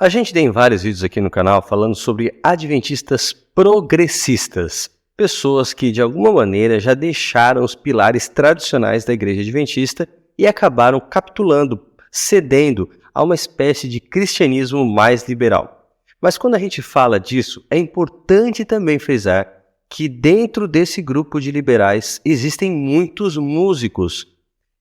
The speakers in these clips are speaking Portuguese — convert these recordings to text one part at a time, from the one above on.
A gente tem vários vídeos aqui no canal falando sobre adventistas progressistas, pessoas que de alguma maneira já deixaram os pilares tradicionais da igreja adventista e acabaram capitulando, cedendo a uma espécie de cristianismo mais liberal. Mas quando a gente fala disso, é importante também frisar que dentro desse grupo de liberais existem muitos músicos.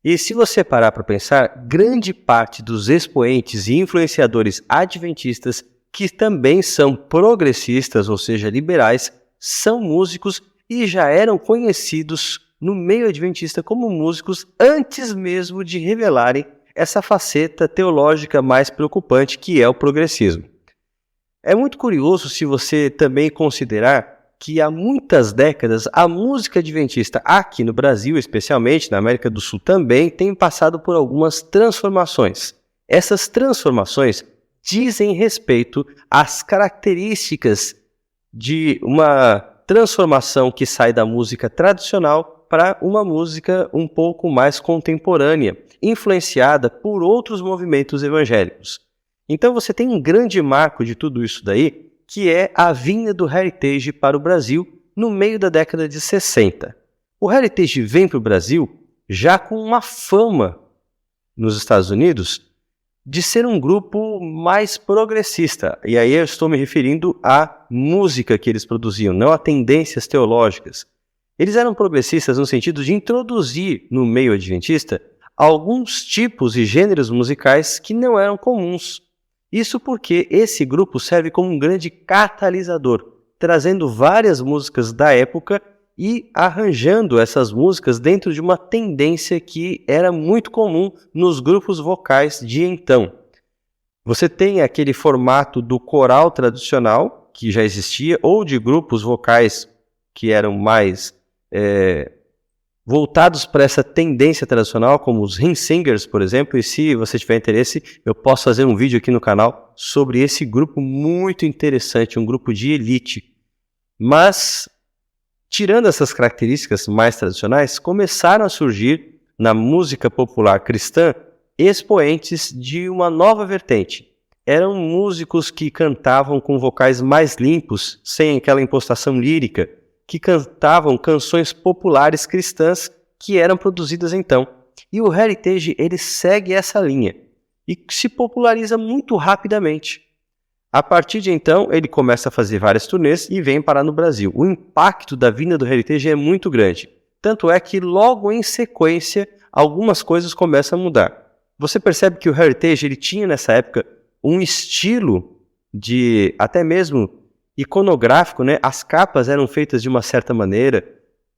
E se você parar para pensar, grande parte dos expoentes e influenciadores adventistas que também são progressistas, ou seja, liberais, são músicos e já eram conhecidos no meio adventista como músicos antes mesmo de revelarem essa faceta teológica mais preocupante que é o progressismo. É muito curioso se você também considerar que há muitas décadas a música adventista aqui no Brasil, especialmente na América do Sul também, tem passado por algumas transformações. Essas transformações dizem respeito às características de uma transformação que sai da música tradicional para uma música um pouco mais contemporânea, influenciada por outros movimentos evangélicos. Então você tem um grande marco de tudo isso daí, que é a vinda do Heritage para o Brasil no meio da década de 60. O Heritage vem para o Brasil já com uma fama nos Estados Unidos de ser um grupo mais progressista. E aí eu estou me referindo à música que eles produziam, não a tendências teológicas. Eles eram progressistas no sentido de introduzir no meio adventista alguns tipos e gêneros musicais que não eram comuns. Isso porque esse grupo serve como um grande catalisador, trazendo várias músicas da época e arranjando essas músicas dentro de uma tendência que era muito comum nos grupos vocais de então. Você tem aquele formato do coral tradicional, que já existia, ou de grupos vocais que eram mais voltados para essa tendência tradicional, como os hymn singers, por exemplo, e se você tiver interesse, eu posso fazer um vídeo aqui no canal sobre esse grupo muito interessante, um grupo de elite. Mas, tirando essas características mais tradicionais, começaram a surgir, na música popular cristã, expoentes de uma nova vertente. Eram músicos que cantavam com vocais mais limpos, sem aquela impostação lírica, que cantavam canções populares cristãs que eram produzidas então. E o Heritage ele segue essa linha e se populariza muito rapidamente. A partir de então, ele começa a fazer várias turnês e vem parar no Brasil. O impacto da vinda do Heritage é muito grande. Tanto é que logo em sequência, algumas coisas começam a mudar. Você percebe que o Heritage ele tinha nessa época um estilo de até mesmo iconográfico, né? As capas eram feitas de uma certa maneira,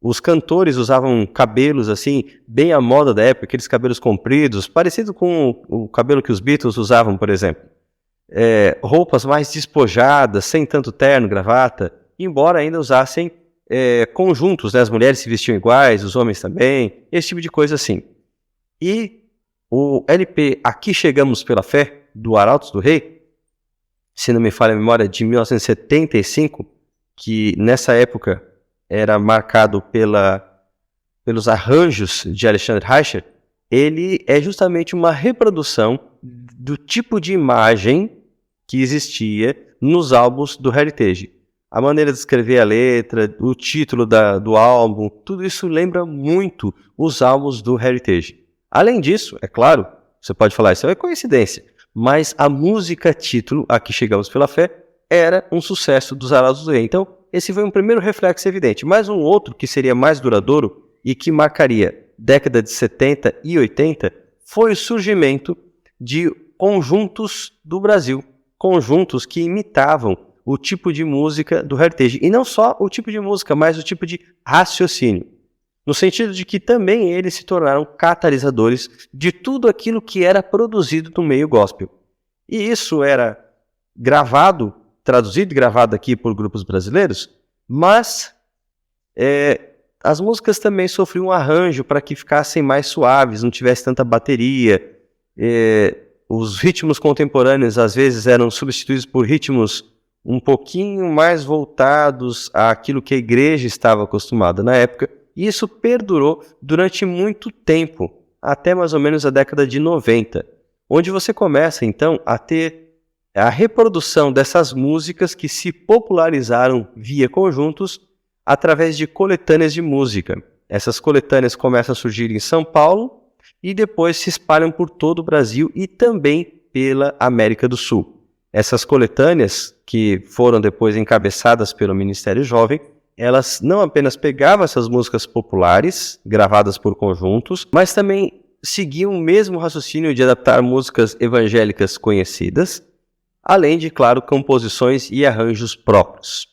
os cantores usavam cabelos assim, bem à moda da época, aqueles cabelos compridos, parecido com o cabelo que os Beatles usavam, por exemplo. Roupas mais despojadas, sem tanto terno, gravata, embora ainda usassem conjuntos, né? As mulheres se vestiam iguais, os homens também, esse tipo de coisa assim. E o LP Aqui Chegamos Pela Fé, do Arautos do Rei, se não me falha a memória, de 1975, que nessa época era marcado pelos arranjos de Alexandre Reicher, ele é justamente uma reprodução do tipo de imagem que existia nos álbuns do Heritage. A maneira de escrever a letra, o título do álbum, tudo isso lembra muito os álbuns do Heritage. Além disso, é claro, você pode falar, isso é coincidência, mas a música título, Aqui Chegamos Pela Fé, era um sucesso dos Arautos do Rei. Então, esse foi um primeiro reflexo evidente. Mas um outro que seria mais duradouro e que marcaria década de 70 e 80 foi o surgimento de conjuntos do Brasil. Conjuntos que imitavam o tipo de música do Heritage. E não só o tipo de música, mas o tipo de raciocínio. No sentido de que também eles se tornaram catalisadores de tudo aquilo que era produzido no meio gospel. E isso era gravado, traduzido e gravado aqui por grupos brasileiros, mas as músicas também sofriam um arranjo para que ficassem mais suaves, não tivesse tanta bateria. Os ritmos contemporâneos às vezes eram substituídos por ritmos um pouquinho mais voltados àquilo que a igreja estava acostumada na época. E isso perdurou durante muito tempo, até mais ou menos a década de 90, onde você começa, então, a ter a reprodução dessas músicas que se popularizaram via conjuntos através de coletâneas de música. Essas coletâneas começam a surgir em São Paulo e depois se espalham por todo o Brasil e também pela América do Sul. Essas coletâneas, que foram depois encabeçadas pelo Ministério Jovem, elas não apenas pegavam essas músicas populares, gravadas por conjuntos, mas também seguiam o mesmo raciocínio de adaptar músicas evangélicas conhecidas, além de, claro, composições e arranjos próprios.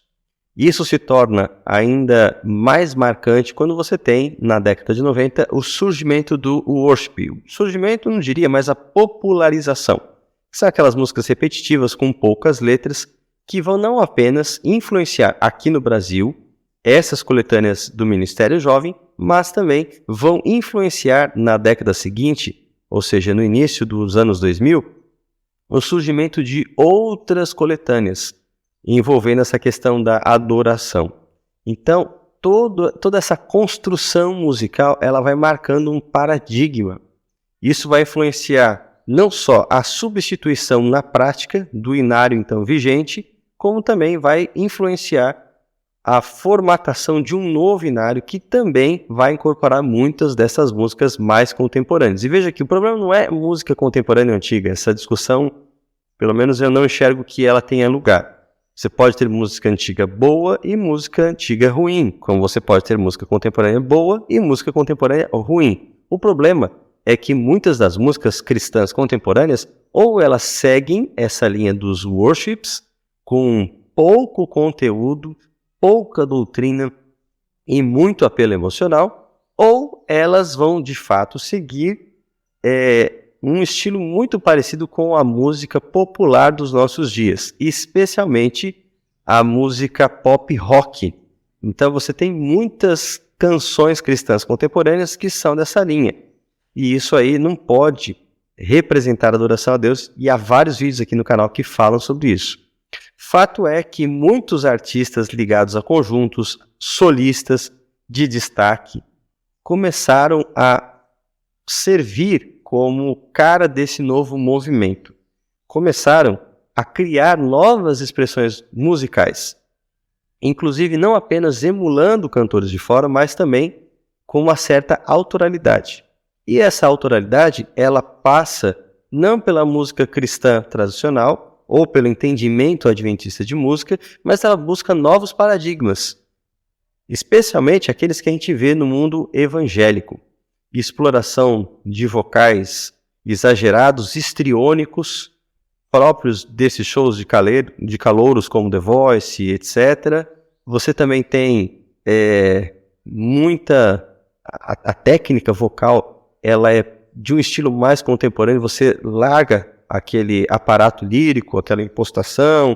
Isso se torna ainda mais marcante quando você tem, na década de 90, o surgimento do worship. O surgimento, não diria, mas a popularização. São aquelas músicas repetitivas com poucas letras que vão não apenas influenciar aqui no Brasil essas coletâneas do Ministério Jovem, mas também vão influenciar na década seguinte, ou seja, no início dos anos 2000, o surgimento de outras coletâneas envolvendo essa questão da adoração. Então, toda essa construção musical, ela vai marcando um paradigma. Isso vai influenciar não só a substituição na prática do inário então vigente, como também vai influenciar a formatação de um novo inário que também vai incorporar muitas dessas músicas mais contemporâneas. E veja que o problema não é música contemporânea ou antiga. Essa discussão, pelo menos eu não enxergo que ela tenha lugar. Você pode ter música antiga boa e música antiga ruim, como você pode ter música contemporânea boa e música contemporânea ruim. O problema é que muitas das músicas cristãs contemporâneas, ou elas seguem essa linha dos worships, com pouco conteúdo, pouca doutrina e muito apelo emocional, ou elas vão de fato seguir um estilo muito parecido com a música popular dos nossos dias, especialmente a música pop rock. Então você tem muitas canções cristãs contemporâneas que são dessa linha, e isso aí não pode representar a adoração a Deus, e há vários vídeos aqui no canal que falam sobre isso. Fato é que muitos artistas ligados a conjuntos, solistas de destaque, começaram a servir como cara desse novo movimento. Começaram a criar novas expressões musicais, inclusive não apenas emulando cantores de fora, mas também com uma certa autoralidade. E essa autoralidade, ela passa não pela música cristã tradicional, ou pelo entendimento adventista de música, mas ela busca novos paradigmas, especialmente aqueles que a gente vê no mundo evangélico. Exploração de vocais exagerados, histriônicos, próprios desses shows de calouros como The Voice, etc. Você também tem a técnica vocal, ela é de um estilo mais contemporâneo, você larga aquele aparato lírico, aquela impostação,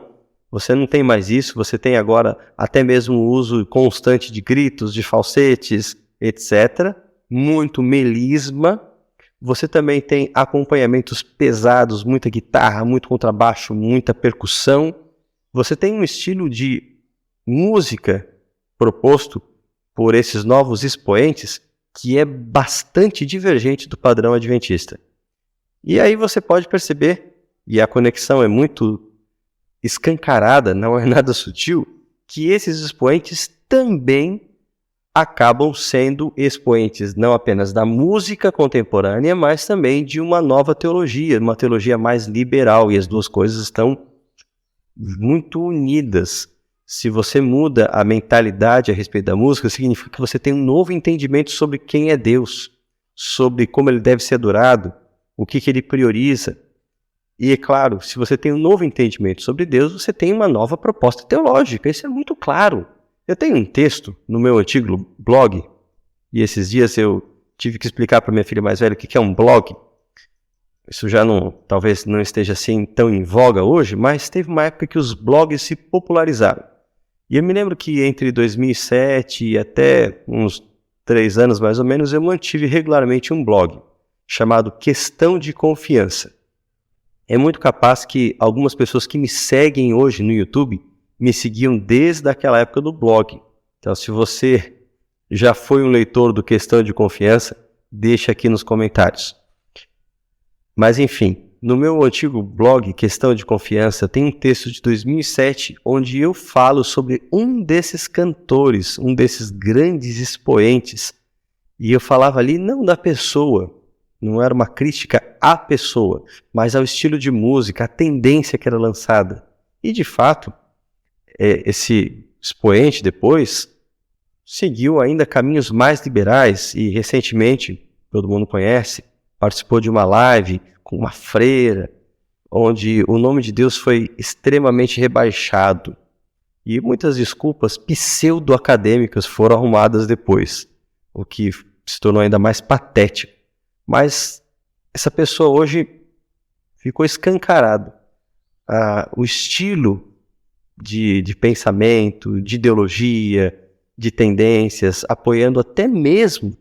você não tem mais isso, você tem agora até mesmo o uso constante de gritos, de falsetes, etc. Muito melisma. Você também tem acompanhamentos pesados, muita guitarra, muito contrabaixo, muita percussão. Você tem um estilo de música proposto por esses novos expoentes que é bastante divergente do padrão adventista. E aí você pode perceber, e a conexão é muito escancarada, não é nada sutil, que esses expoentes também acabam sendo expoentes não apenas da música contemporânea, mas também de uma nova teologia, uma teologia mais liberal, e as duas coisas estão muito unidas. Se você muda a mentalidade a respeito da música, significa que você tem um novo entendimento sobre quem é Deus, sobre como ele deve ser adorado, o que ele prioriza. E é claro, se você tem um novo entendimento sobre Deus, você tem uma nova proposta teológica. Isso é muito claro. Eu tenho um texto no meu antigo blog, e esses dias eu tive que explicar para minha filha mais velha o que é um blog. Isso já talvez não esteja assim tão em voga hoje, mas teve uma época que os blogs se popularizaram. E eu me lembro que entre 2007 e até uns 3 anos mais ou menos, eu mantive regularmente um blog chamado Questão de Confiança. É muito capaz que algumas pessoas que me seguem hoje no YouTube me seguiam desde aquela época do blog. Então, se você já foi um leitor do Questão de Confiança, deixa aqui nos comentários. Mas, enfim, no meu antigo blog, Questão de Confiança, tem um texto de 2007, onde eu falo sobre um desses cantores, um desses grandes expoentes. E eu falava ali não da pessoa, não era uma crítica à pessoa, mas ao estilo de música, à tendência que era lançada. E, de fato, esse expoente depois seguiu ainda caminhos mais liberais e, recentemente, todo mundo conhece, participou de uma live com uma freira, onde o nome de Deus foi extremamente rebaixado. E muitas desculpas pseudo-acadêmicas foram arrumadas depois, o que se tornou ainda mais patético. Mas essa pessoa hoje ficou escancarado. O estilo de pensamento, de ideologia, de tendências, apoiando até mesmo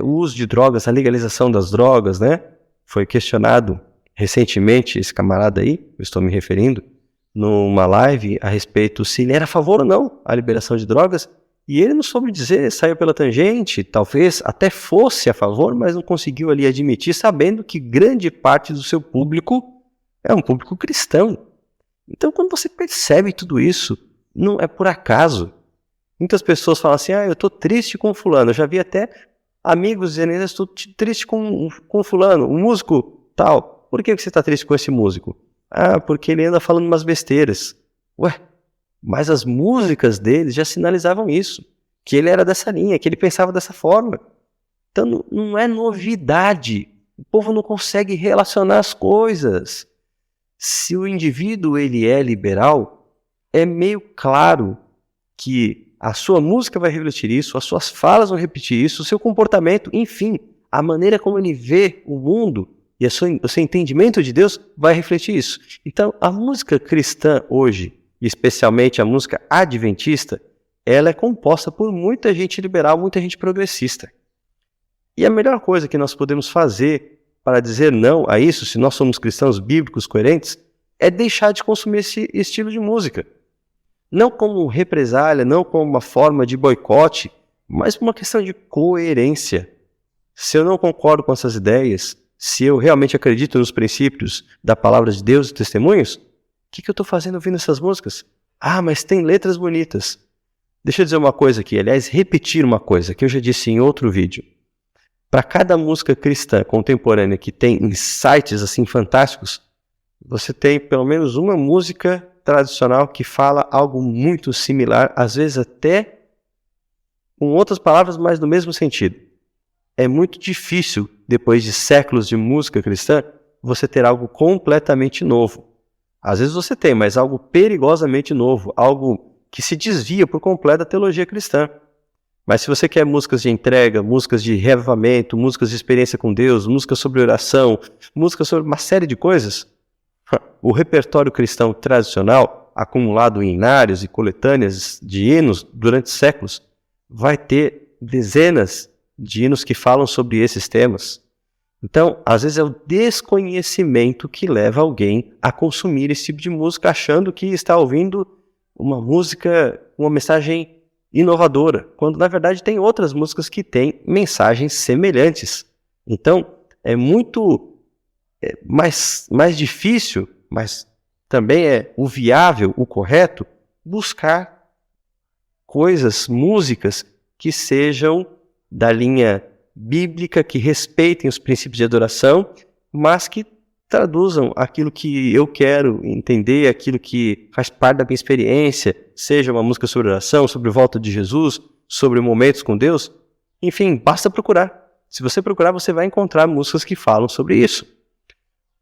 o uso de drogas, a legalização das drogas, né? Foi questionado recentemente, esse camarada aí, eu estou me referindo, numa live a respeito se ele era a favor ou não à liberação de drogas, e ele não soube dizer, saiu pela tangente, talvez até fosse a favor, mas não conseguiu ali admitir, sabendo que grande parte do seu público é um público cristão. Então, quando você percebe tudo isso, não é por acaso. Muitas pessoas falam assim, eu estou triste com fulano. Eu já vi até amigos dizendo, eu estou triste com fulano, um músico tal. Por que você está triste com esse músico? Porque ele anda falando umas besteiras. Ué, mas as músicas dele já sinalizavam isso, que ele era dessa linha, que ele pensava dessa forma. Então não é novidade. O povo não consegue relacionar as coisas. Se o indivíduo ele é liberal, é meio claro que a sua música vai refletir isso, as suas falas vão repetir isso, o seu comportamento, enfim, a maneira como ele vê o mundo e o seu entendimento de Deus vai refletir isso. Então, a música cristã hoje, especialmente a música adventista, ela é composta por muita gente liberal, muita gente progressista. E a melhor coisa que nós podemos fazer para dizer não a isso, se nós somos cristãos bíblicos coerentes, é deixar de consumir esse estilo de música. Não como represália, não como uma forma de boicote, mas por uma questão de coerência. Se eu não concordo com essas ideias, se eu realmente acredito nos princípios da palavra de Deus e testemunhos, o que eu estou fazendo ouvindo essas músicas? Mas tem letras bonitas. Deixa eu dizer uma coisa aqui, aliás, repetir uma coisa que eu já disse em outro vídeo. Para cada música cristã contemporânea que tem insights assim fantásticos, você tem pelo menos uma música tradicional que fala algo muito similar, às vezes até com outras palavras, mas no mesmo sentido. É muito difícil, depois de séculos de música cristã, você ter algo completamente novo. Às vezes você tem, mas algo perigosamente novo, algo que se desvia por completo da teologia cristã. Mas se você quer músicas de entrega, músicas de reavivamento, músicas de experiência com Deus, músicas sobre oração, músicas sobre uma série de coisas, o repertório cristão tradicional, acumulado em hinários e coletâneas de hinos durante séculos, vai ter dezenas de hinos que falam sobre esses temas. Então, às vezes é o desconhecimento que leva alguém a consumir esse tipo de música, achando que está ouvindo uma música, uma mensagem inovadora, quando na verdade tem outras músicas que têm mensagens semelhantes. Então, é muito mais difícil, mas também é o viável, o correto, buscar coisas, músicas que sejam da linha bíblica, que respeitem os princípios de adoração, mas que traduzam aquilo que eu quero entender, aquilo que faz parte da minha experiência, seja uma música sobre oração, sobre volta de Jesus, sobre momentos com Deus. Enfim, basta procurar. Se você procurar, você vai encontrar músicas que falam sobre isso.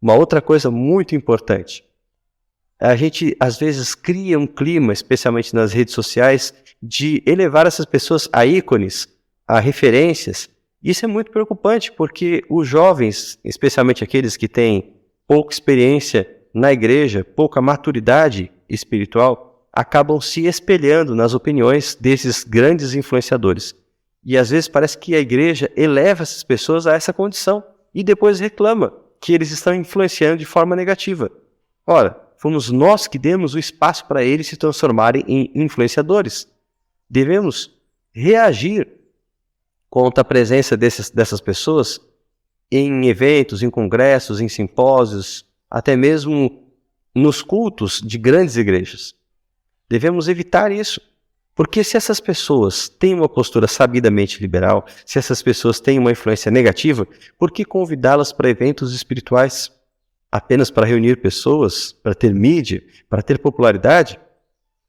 Uma outra coisa muito importante, a gente às vezes cria um clima, especialmente nas redes sociais, de elevar essas pessoas a ícones, a referências. Isso é muito preocupante, porque os jovens, especialmente aqueles que têm pouca experiência na igreja, pouca maturidade espiritual, acabam se espelhando nas opiniões desses grandes influenciadores. E às vezes parece que a igreja eleva essas pessoas a essa condição e depois reclama que eles estão influenciando de forma negativa. Ora, fomos nós que demos o espaço para eles se transformarem em influenciadores. Devemos reagir contra a presença dessas pessoas em eventos, em congressos, em simpósios, até mesmo nos cultos de grandes igrejas. Devemos evitar isso, porque se essas pessoas têm uma postura sabidamente liberal, se essas pessoas têm uma influência negativa, por que convidá-las para eventos espirituais apenas para reunir pessoas, para ter mídia, para ter popularidade?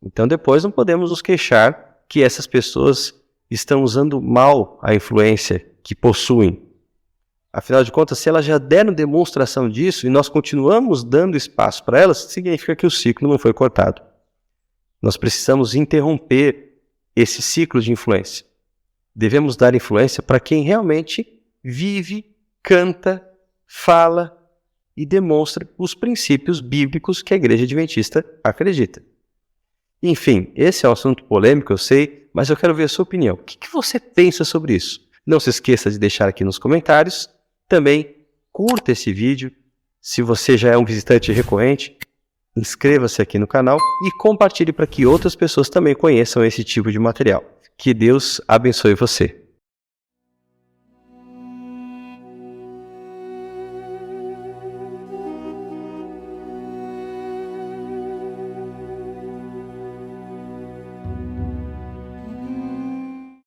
Então depois não podemos nos queixar que essas pessoas estão usando mal a influência que possuem. Afinal de contas, se elas já deram demonstração disso e nós continuamos dando espaço para elas, significa que o ciclo não foi cortado. Nós precisamos interromper esse ciclo de influência. Devemos dar influência para quem realmente vive, canta, fala e demonstra os princípios bíblicos que a Igreja Adventista acredita. Enfim, esse é um assunto polêmico, eu sei, mas eu quero ver a sua opinião. O que você pensa sobre isso? Não se esqueça de deixar aqui nos comentários. Também curta esse vídeo. Se você já é um visitante recorrente, inscreva-se aqui no canal e compartilhe para que outras pessoas também conheçam esse tipo de material. Que Deus abençoe você.